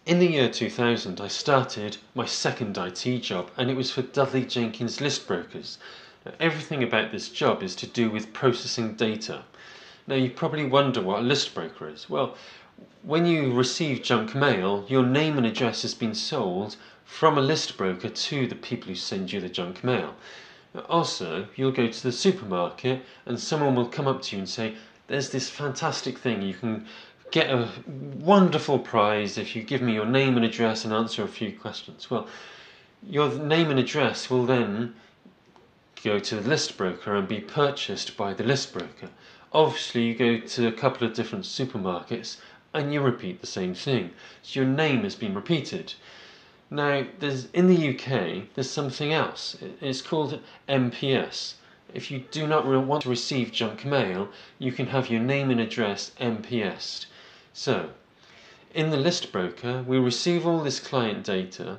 In the year 2000, I started my second IT job, and it was for Dudley Jenkins list brokers. Now, everything about this job is to do with processing data. Now, you probably wonder what a list broker is. Well, when you receive junk mail, your name and address has been sold from a list broker to the people who send you the junk mail. Also, you'll go to the supermarket and someone will come up to you and say, there's this fantastic thing, you can get a wonderful prize if you give me your name and address and answer a few questions. Well, your name and address will then go to the list broker and be purchased by the list broker. Obviously, you go to a couple of different supermarkets and you repeat the same thing. So your name has been repeated. Now, in the UK, there's something else. It's called MPS. If you do not want to receive junk mail, you can have your name and address MPS'd. So, in the list broker, we receive all this client data,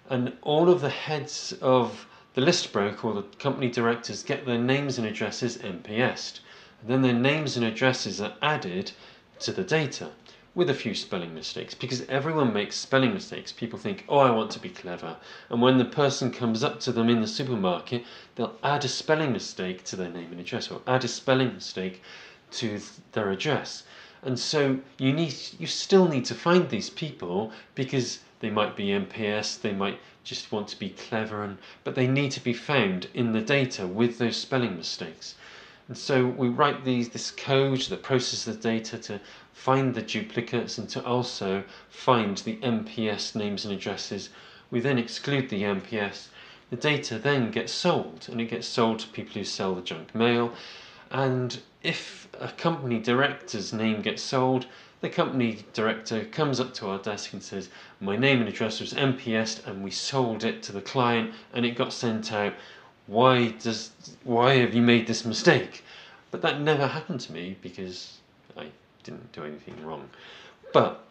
and all of the heads of the list broker or the company directors get their names and addresses MPS'd. And then their names and addresses are added to the data, with a few spelling mistakes, because everyone makes spelling mistakes. People think, oh, I want to be clever, and when the person comes up to them in the supermarket, they'll add a spelling mistake to their name and address, or add a spelling mistake to their address. And so you still need to find these people, because they might be MPS, they might just want to be clever, but they need to be found in the data with those spelling mistakes. And so we write this code that processes the data to find the duplicates and to also find the MPS names and addresses. We then exclude the MPS. The data then gets sold, and it gets sold to people who sell the junk mail. And if a company director's name gets sold, the company director comes up to our desk and says, my name and address was MPS'd and we sold it to the client and it got sent out. Why have you made this mistake? But that never happened to me because I didn't do anything wrong. But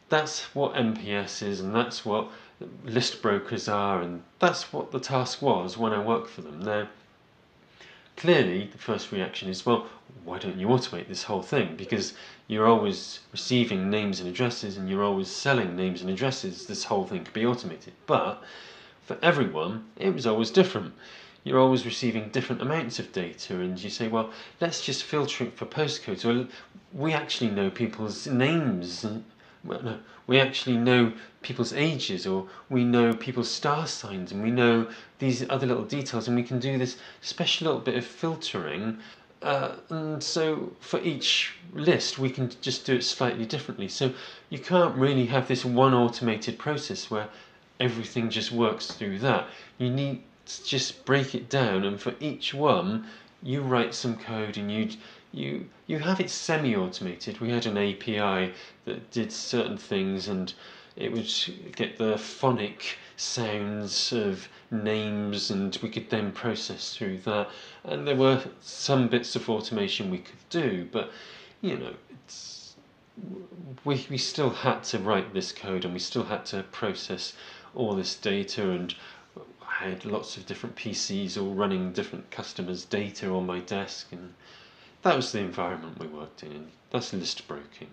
that's what MPS is, and that's what list brokers are, and that's what the task was when I worked for them. Now, clearly the first reaction is, well, why don't you automate this whole thing? Because you're always receiving names and addresses and you're always selling names and addresses. This whole thing could be automated. But for everyone, it was always different. You're always receiving different amounts of data, and you say, well, let's just filter it for postcodes. Well, we actually know people's names, and well, no, we actually know people's ages, or we know people's star signs, and we know these other little details, and we can do this special little bit of filtering. And so for each list, we can just do it slightly differently. So you can't really have this one automated process where everything just works through that. You need to just break it down, and for each one you write some code, and you have it semi-automated. We had an API that did certain things, and it would get the phonic sounds of names, and we could then process through that. And there were some bits of automation we could do, but we still had to write this code, and we still had to process all this data, and I had lots of different PCs all running different customers' data on my desk, and that was the environment we worked in. That's list broking.